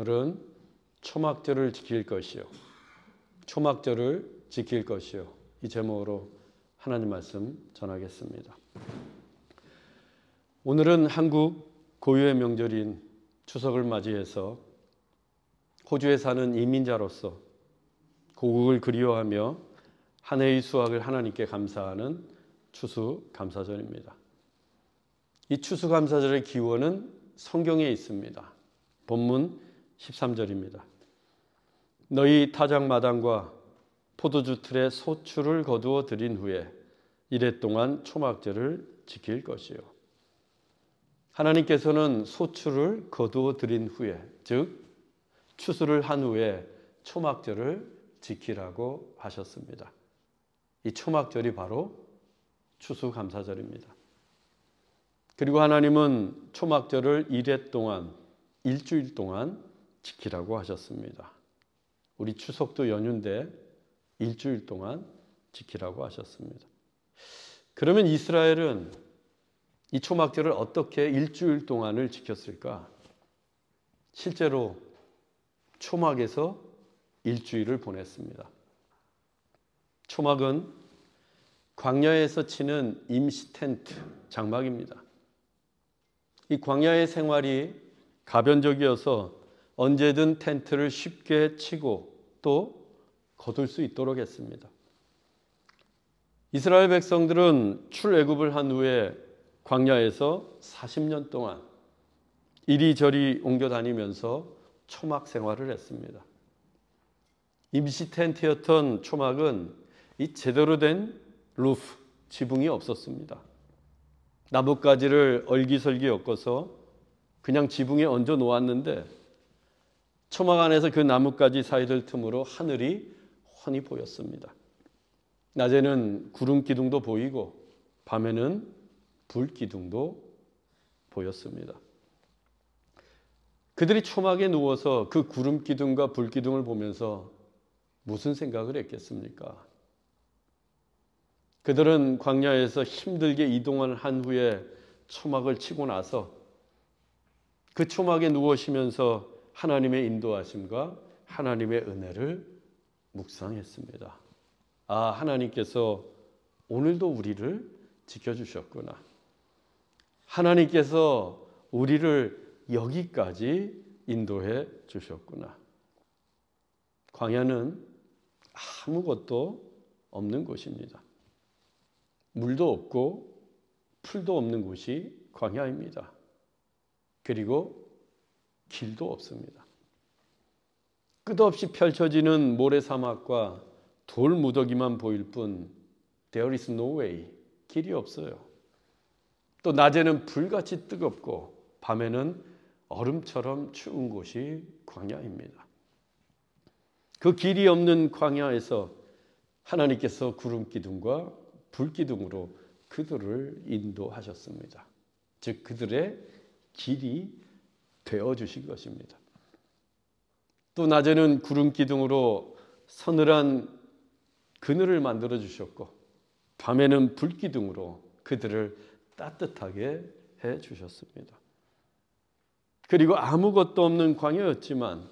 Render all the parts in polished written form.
오늘은 초막절을 지킬 것이요. 초막절을 지킬 것이요. 이 제목으로 하나님 말씀 전하겠습니다. 오늘은 한국 고유의 명절인 추석을 맞이해서 호주에 사는 이민자로서 고국을 그리워하며 한 해의 수확을 하나님께 감사하는 추수감사절입니다. 이 추수감사절의 기원은 성경에 있습니다. 본문 13절입니다. 너희 타작마당과 포도주 틀에 소출을 거두어 드린 후에 이래 동안 초막절을 지킬 것이요. 하나님께서는 소출을 거두어 드린 후에, 즉 추수를 한 후에 초막절을 지키라고 하셨습니다. 이 초막절이 바로 추수감사절입니다. 그리고 하나님은 초막절을 이래 동안, 일주일 동안 지키라고 하셨습니다. 우리 추석도 연휴인데 일주일 동안 지키라고 하셨습니다. 그러면 이스라엘은 이 초막절을 어떻게 일주일 동안을 지켰을까? 실제로 초막에서 일주일을 보냈습니다. 초막은 광야에서 치는 임시 텐트, 장막입니다. 이 광야의 생활이 가변적이어서 언제든 텐트를 쉽게 치고 또 거둘 수 있도록 했습니다. 이스라엘 백성들은 출애굽을 한 후에 광야에서 40년 동안 이리저리 옮겨 다니면서 초막 생활을 했습니다. 임시 텐트였던 초막은 이 제대로 된 루프, 지붕이 없었습니다. 나뭇가지를 얼기설기 엮어서 그냥 지붕에 얹어 놓았는데 초막 안에서 그 나뭇가지 사이들 틈으로 하늘이 훤히 보였습니다. 낮에는 구름 기둥도 보이고 밤에는 불 기둥도 보였습니다. 그들이 초막에 누워서 그 구름 기둥과 불 기둥을 보면서 무슨 생각을 했겠습니까? 그들은 광야에서 힘들게 이동을 한 후에 초막을 치고 나서 그 초막에 누워 쉬면서 하나님의 인도하심과 하나님의 은혜를 묵상했습니다. 아, 하나님께서 오늘도 우리를 지켜주셨구나. 하나님께서 우리를 여기까지 인도해 주셨구나. 광야는 아무것도 없는 곳입니다. 물도 없고 풀도 없는 곳이 광야입니다. 그리고 길도 없습니다. 끝없이 펼쳐지는 모래사막과 돌무더기만 보일 뿐 There is no way, 길이 없어요. 또 낮에는 불같이 뜨겁고 밤에는 얼음처럼 추운 곳이 광야입니다. 그 길이 없는 광야에서 하나님께서 구름 기둥과 불 기둥으로 그들을 인도하셨습니다. 즉 그들의 길이 되어주신 것입니다. 또 낮에는 구름 기둥으로 서늘한 그늘을 만들어 주셨고 밤에는 불 기둥으로 그들을 따뜻하게 해 주셨습니다. 그리고 아무것도 없는 광야였지만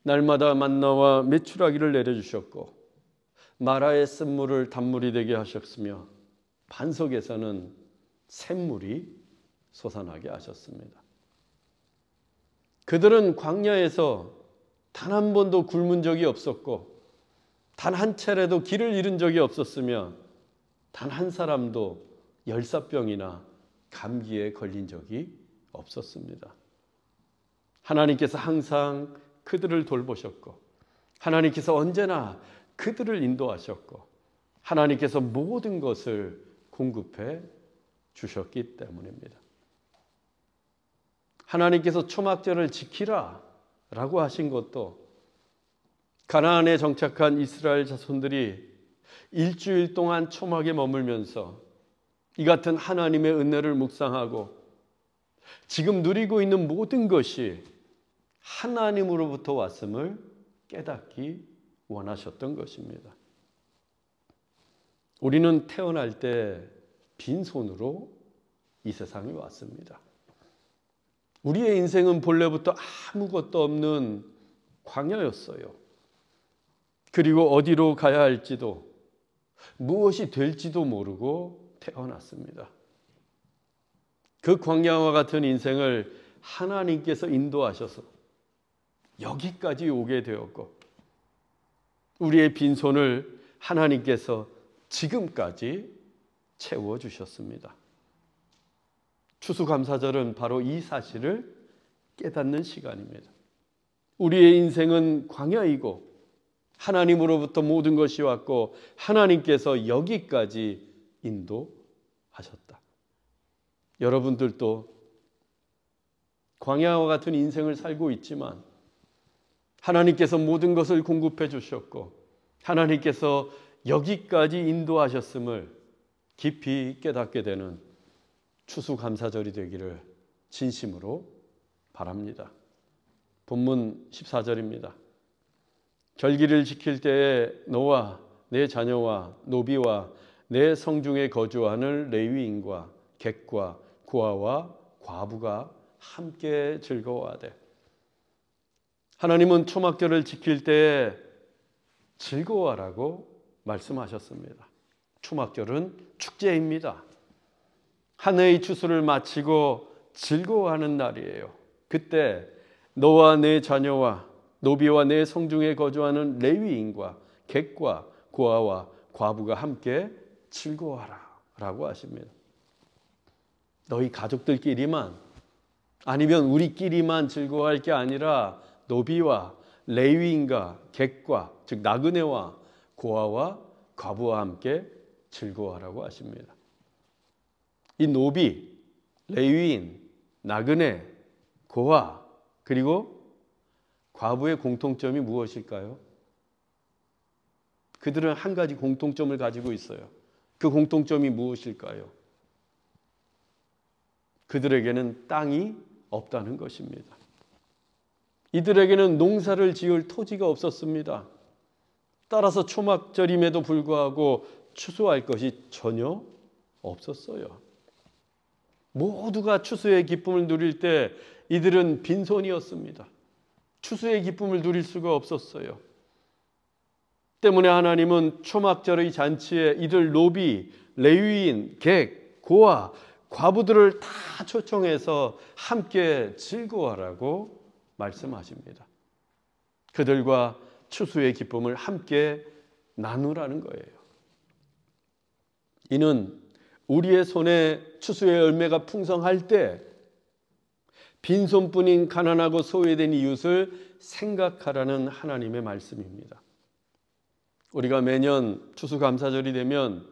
날마다 만나와 메추라기를 내려주셨고 마라의 쓴물을 단물이 되게 하셨으며 반석에서는 샘물이 솟아나게 하셨습니다. 그들은 광야에서 단 한 번도 굶은 적이 없었고 단 한 차례도 길을 잃은 적이 없었으며 단 한 사람도 열사병이나 감기에 걸린 적이 없었습니다. 하나님께서 항상 그들을 돌보셨고 하나님께서 언제나 그들을 인도하셨고 하나님께서 모든 것을 공급해 주셨기 때문입니다. 하나님께서 초막절을 지키라 라고 하신 것도 가나안에 정착한 이스라엘 자손들이 일주일 동안 초막에 머물면서 이 같은 하나님의 은혜를 묵상하고 지금 누리고 있는 모든 것이 하나님으로부터 왔음을 깨닫기 원하셨던 것입니다. 우리는 태어날 때 빈손으로 이 세상에 왔습니다. 우리의 인생은 본래부터 아무것도 없는 광야였어요. 그리고 어디로 가야 할지도 무엇이 될지도 모르고 태어났습니다. 그 광야와 같은 인생을 하나님께서 인도하셔서 여기까지 오게 되었고, 우리의 빈손을 하나님께서 지금까지 채워주셨습니다. 추수감사절은 바로 이 사실을 깨닫는 시간입니다. 우리의 인생은 광야이고 하나님으로부터 모든 것이 왔고 하나님께서 여기까지 인도하셨다. 여러분들도 광야와 같은 인생을 살고 있지만 하나님께서 모든 것을 공급해 주셨고 하나님께서 여기까지 인도하셨음을 깊이 깨닫게 되는 추수감사절이 되기를 진심으로 바랍니다. 본문 14절입니다. 절기를 지킬 때에 너와 내 자녀와 노비와 내 성중에 거주하는 레위인과 객과 고아와 과부가 함께 즐거워하되. 하나님은 초막절을 지킬 때에 즐거워하라고 말씀하셨습니다. 초막절은 축제입니다. 한 해의 추수를 마치고 즐거워하는 날이에요. 그때 너와 내 자녀와 노비와 내 성중에 거주하는 레위인과 객과 고아와 과부가 함께 즐거워하라 라고 하십니다. 너희 가족들끼리만, 아니면 우리끼리만 즐거워할 게 아니라 노비와 레위인과 객과, 즉 나그네와 고아와 과부와 함께 즐거워하라고 하십니다. 이 노비, 레위인, 나그네, 고아, 그리고 과부의 공통점이 무엇일까요? 그들은 한 가지 공통점을 가지고 있어요. 그 공통점이 무엇일까요? 그들에게는 땅이 없다는 것입니다. 이들에게는 농사를 지을 토지가 없었습니다. 따라서 초막절임에도 불구하고 추수할 것이 전혀 없었어요. 모두가 추수의 기쁨을 누릴 때 이들은 빈손이었습니다. 추수의 기쁨을 누릴 수가 없었어요. 때문에 하나님은 초막절의 잔치에 이들 노비, 레위인, 객, 고아, 과부들을 다 초청해서 함께 즐거워하라고 말씀하십니다. 그들과 추수의 기쁨을 함께 나누라는 거예요. 이는 우리의 손에 추수의 열매가 풍성할 때 빈손뿐인 가난하고 소외된 이웃을 생각하라는 하나님의 말씀입니다. 우리가 매년 추수감사절이 되면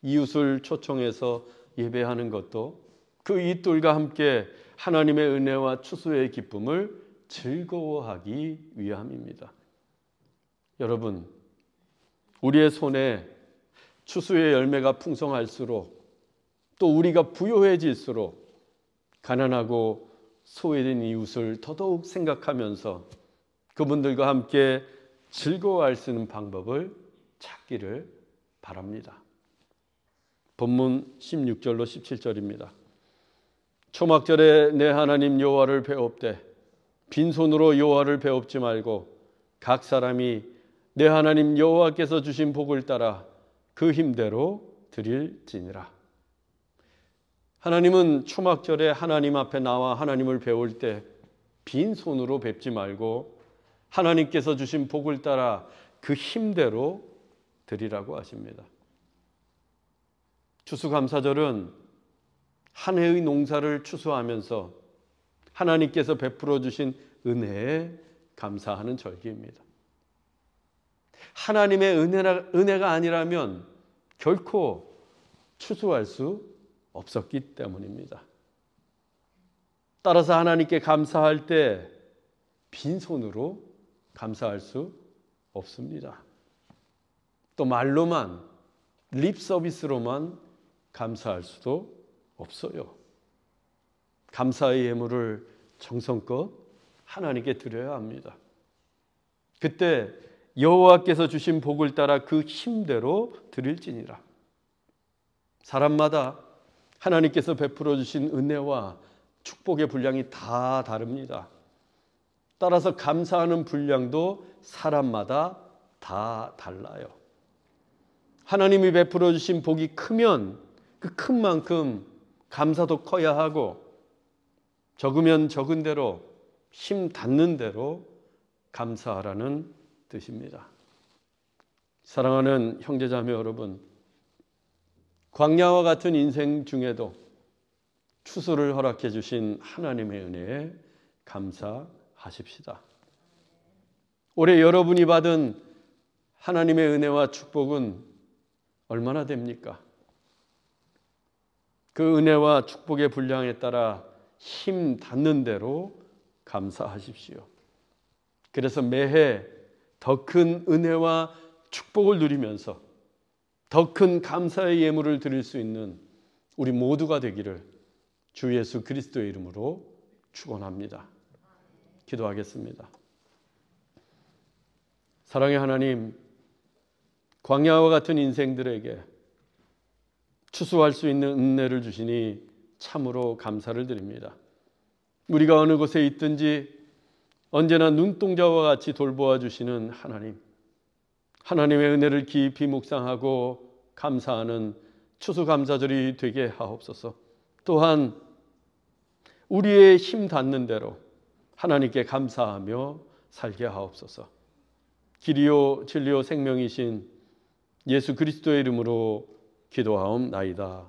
이웃을 초청해서 예배하는 것도 그 이웃들과 함께 하나님의 은혜와 추수의 기쁨을 즐거워하기 위함입니다. 여러분, 우리의 손에 추수의 열매가 풍성할수록 또 우리가 부유해질수록 가난하고 소외된 이웃을 더더욱 생각하면서 그분들과 함께 즐거워할 수 있는 방법을 찾기를 바랍니다. 본문 16절로 17절입니다. 초막절에 내 하나님 여호와를 배웁되 빈손으로 여호와를 배웁지 말고 각 사람이 내 하나님 여호와께서 주신 복을 따라 그 힘대로 드릴지니라. 하나님은 초막절에 하나님 앞에 나와 하나님을 배울 때 빈손으로 뵙지 말고 하나님께서 주신 복을 따라 그 힘대로 드리라고 하십니다. 추수감사절은 한 해의 농사를 추수하면서 하나님께서 베풀어 주신 은혜에 감사하는 절기입니다. 하나님의 은혜가 아니라면 결코 추수할 수 없었기 때문입니다. 따라서 하나님께 감사할 때 빈손으로 감사할 수 없습니다. 또 말로만, 립 서비스로만 감사할 수도 없어요. 감사의 예물을 정성껏 하나님께 드려야 합니다. 그때 여호와께서 주신 복을 따라 그 힘대로 드릴지니라. 사람마다 하나님께서 베풀어 주신 은혜와 축복의 분량이 다 다릅니다. 따라서 감사하는 분량도 사람마다 다 달라요. 하나님이 베풀어 주신 복이 크면 그 큰 만큼 감사도 커야 하고, 적으면 적은 대로, 힘 닿는 대로 감사하라는 뜻입니다. 사랑하는 형제자매 여러분, 광야와 같은 인생 중에도 추수를 허락해 주신 하나님의 은혜에 감사하십시다. 올해 여러분이 받은 하나님의 은혜와 축복은 얼마나 됩니까? 그 은혜와 축복의 분량에 따라 힘 닿는 대로 감사하십시오. 그래서 매해 더 큰 은혜와 축복을 누리면서 더 큰 감사의 예물을 드릴 수 있는 우리 모두가 되기를 주 예수 그리스도의 이름으로 축원합니다. 기도하겠습니다. 사랑의 하나님, 광야와 같은 인생들에게 추수할 수 있는 은혜를 주시니 참으로 감사를 드립니다. 우리가 어느 곳에 있든지 언제나 눈동자와 같이 돌보아 주시는 하나님, 하나님의 은혜를 깊이 묵상하고 감사하는 추수감사절이 되게 하옵소서. 또한 우리의 힘 닿는 대로 하나님께 감사하며 살게 하옵소서. 길이요 진리요 생명이신 예수 그리스도의 이름으로 기도하옵나이다.